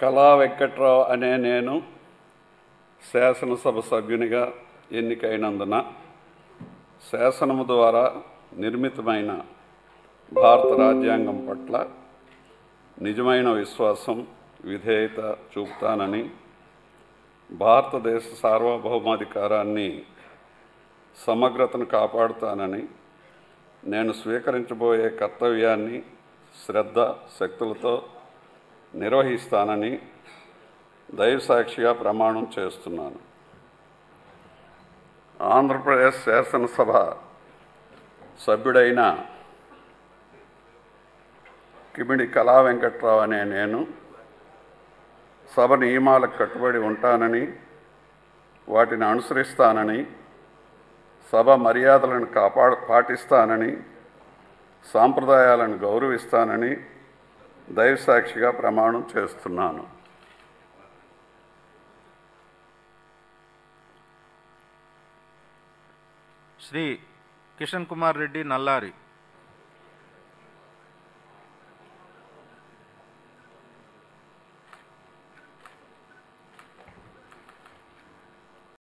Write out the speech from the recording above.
కళా వెంకట్రావు అనే నేను శాసనసభ సభ్యునిగా ఎన్నికైనందున శాసనము ద్వారా నిర్మితమైన భారత రాజ్యాంగం పట్ల నిజమైన విశ్వాసం, విధేయత చూపుతానని, భారతదేశ సార్వభౌమాధికారాన్ని, సమగ్రతను కాపాడుతానని, నేను స్వీకరించబోయే కర్తవ్యాన్ని శ్రద్ధ శక్తులతో నిర్వహిస్తానని దైవసాక్షిగా ప్రమాణం చేస్తున్నాను. ఆంధ్రప్రదేశ్ శాసనసభ సభ్యుడైన కిమిడి కళా వెంకట్రావు అనే నేను సభ నియమాలకు కట్టుబడి ఉంటానని, వాటిని అనుసరిస్తానని, సభ మర్యాదలను పాటిస్తానని, సాంప్రదాయాలను గౌరవిస్తానని దైవసాక్షిగా ప్రమాణం చేస్తున్నాను. శ్రీ కిషన్ కుమార్ రెడ్డి నల్లారి.